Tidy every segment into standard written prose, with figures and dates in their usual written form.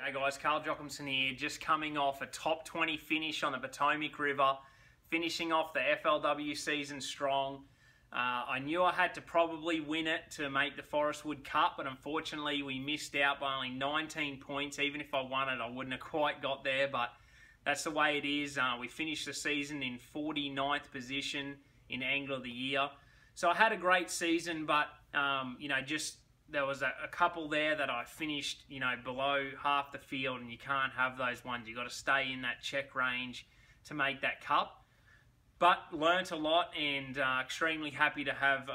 Hey guys, Carl Jockimson here, just coming off a top 20 finish on the Potomac River, finishing off the FLW season strong. I knew I had to probably win it to make the Forest Wood Cup, but unfortunately we missed out by only 19 points. Even if I won it, I wouldn't have quite got there, but that's the way it is. We finished the season in 49th position in Angler of the Year. So I had a great season, but there was a couple there that I finished, below half the field, and you can't have those ones. You've got to stay in that check range to make that cup. But learnt a lot, and extremely happy to have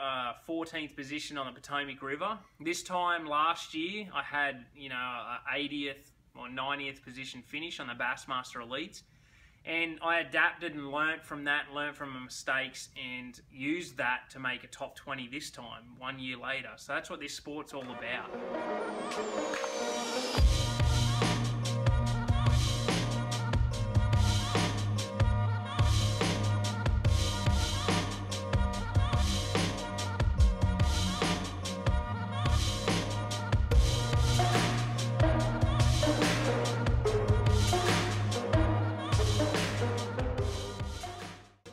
14th position on the Potomac River. This time last year, I had, a 80th or 90th position finish on the Bassmaster Elites. And I adapted and learnt from that, learnt from my mistakes, and used that to make a top 20 this time, 1 year later. So that's what this sport's all about.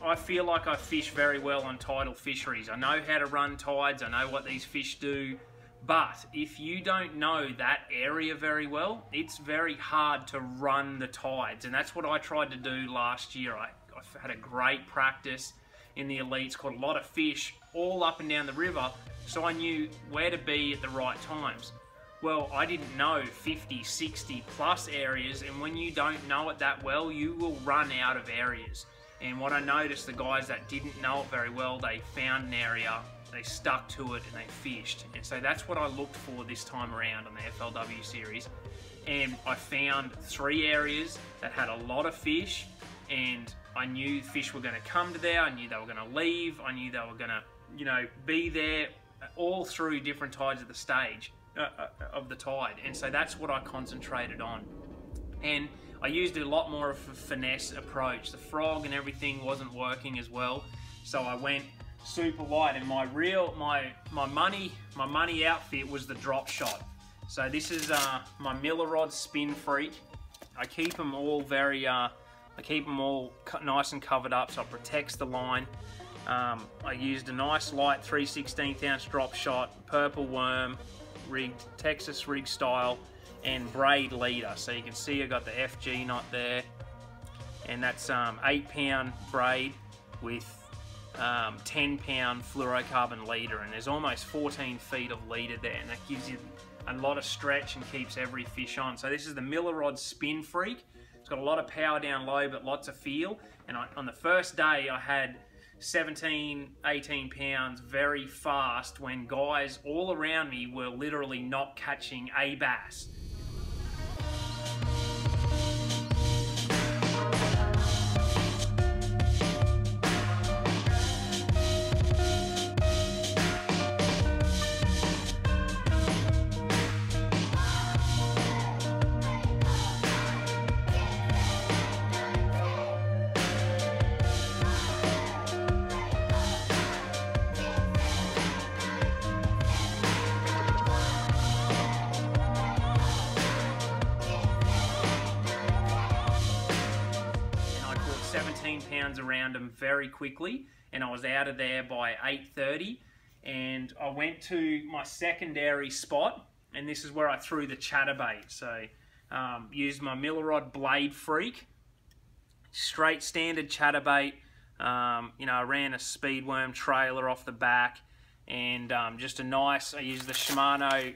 I feel like I fish very well on tidal fisheries. I know how to run tides, I know what these fish do, but if you don't know that area very well, it's very hard to run the tides, and that's what I tried to do last year. I had a great practice in the elites, caught a lot of fish all up and down the river, so I knew where to be at the right times. Well, I didn't know 50, 60 plus areas, and when you don't know it that well, you will run out of areas. And what I noticed, the guys that didn't know it very well, they found an area, they stuck to it, and they fished. And so that's what I looked for this time around on the FLW series. And I found 3 areas that had a lot of fish, and I knew fish were going to come to there, I knew they were going to leave, I knew they were going to, be there all through different tides of the stage, of the tide. And so that's what I concentrated on. And I used a lot more of a finesse approach. The frog and everything wasn't working as well, so I went super light. And my money outfit was the drop shot. So this is my Miller Rod Spin Freak. I keep them all nice and covered up, so it protects the line. I used a nice light 3/16 ounce drop shot, purple worm, rigged Texas rig style, and braid leader. So you can see I got the FG knot there, and that's 8-pound braid with 10-pound fluorocarbon leader, and there's almost 14 feet of leader there, and that gives you a lot of stretch and keeps every fish on. So this is the Miller Rod Spin Freak. It's got a lot of power down low, but lots of feel. And on the first day I had 17, 18 pounds very fast, when guys all around me were literally not catching a bass. Pounds around them very quickly, and I was out of there by 8:30, and I went to my secondary spot, and this is where I threw the chatterbait. So used my Miller Rod Blade Freak, straight standard chatterbait. I ran a speedworm trailer off the back, and just a nice, I used the Shimano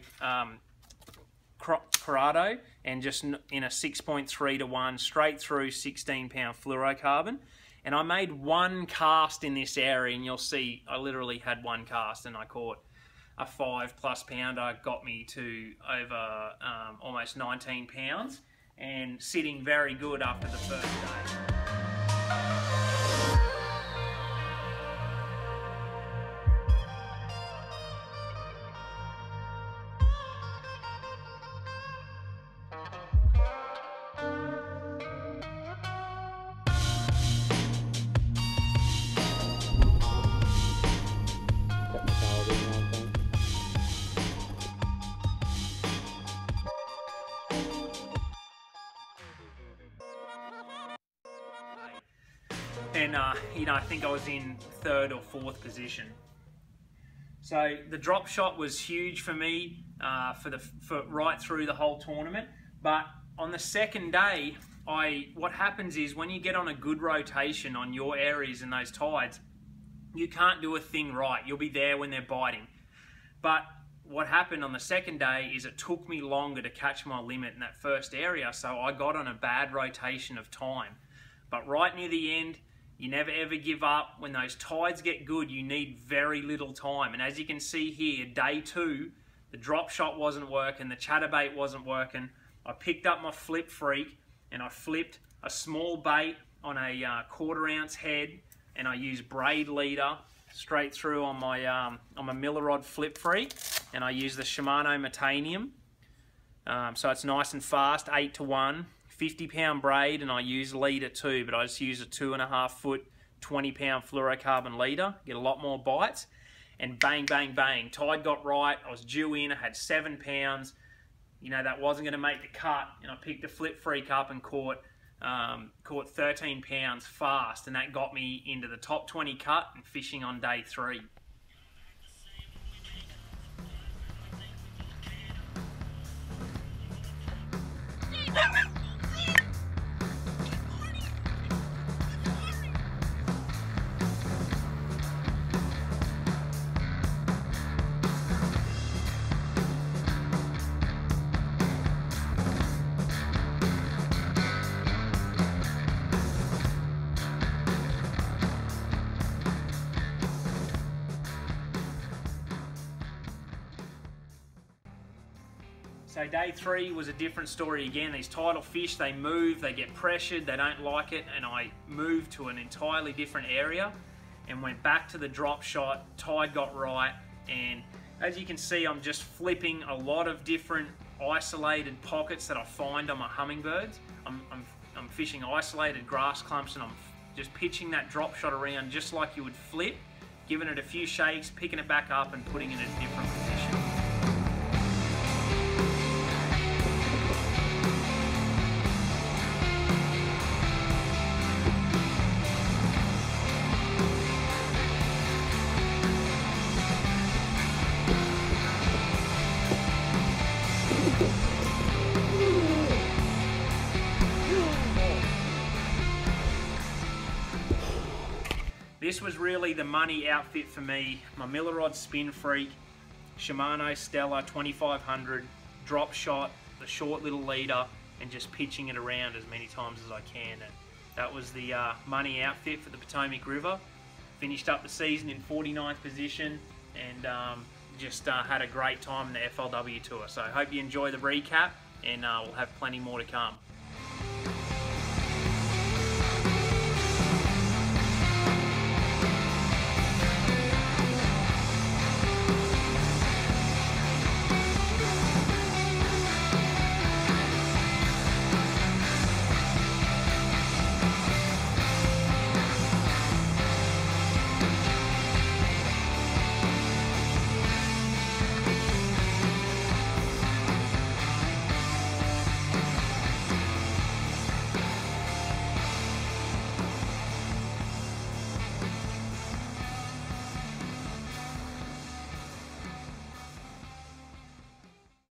Corrado, and just in a 6.3 to 1 straight through 16-pound fluorocarbon. And I made one cast in this area, and you'll see I literally had one cast, and I caught a 5+ pounder, got me to over almost 19 pounds, and sitting very good after the first day. and you know, I think I was in 3rd or 4th position. So the drop shot was huge for me for right through the whole tournament. But on the second day, what happens is when you get on a good rotation on your areas in those tides, you can't do a thing right. You'll be there when they're biting. But what happened on the second day is it took me longer to catch my limit in that first area, so I got on a bad rotation of time. But right near the end, you never ever give up. When those tides get good, you need very little time. And as you can see here, day 2, the drop shot wasn't working, the chatterbait wasn't working. I picked up my flip freak and I flipped a small bait on a 1/4 ounce head, and I used braid leader straight through on my Miller rod flip freak, and I use the Shimano Metanium. So it's nice and fast, 8-to-1, 50-pound braid, and I use leader too, but I just use a 2.5 foot, 20-pound fluorocarbon leader, get a lot more bites, and bang, bang, bang. Tide got right, I was due in, I had 7 pounds, you know, that wasn't going to make the cut, and I picked the flip freak up and caught 13 pounds fast, and that got me into the top 20 cut and fishing on day 3. So day 3 was a different story again. These tidal fish, they move, they get pressured, they don't like it, and I moved to an entirely different area and went back to the drop shot. Tide got right, and as you can see, I'm just flipping a lot of different isolated pockets that I find on my hummingbirds. I'm fishing isolated grass clumps, and I'm just pitching that drop shot around just like you would flip, giving it a few shakes, picking it back up and putting it in a different position. This was really the money outfit for me. My Miller rod spin freak, Shimano Stella 2500, drop shot, the short little leader, and just pitching it around as many times as I can. And that was the money outfit for the Potomac River. Finished up the season in 49th position, and just had a great time in the FLW Tour. So I hope you enjoy the recap, and we'll have plenty more to come.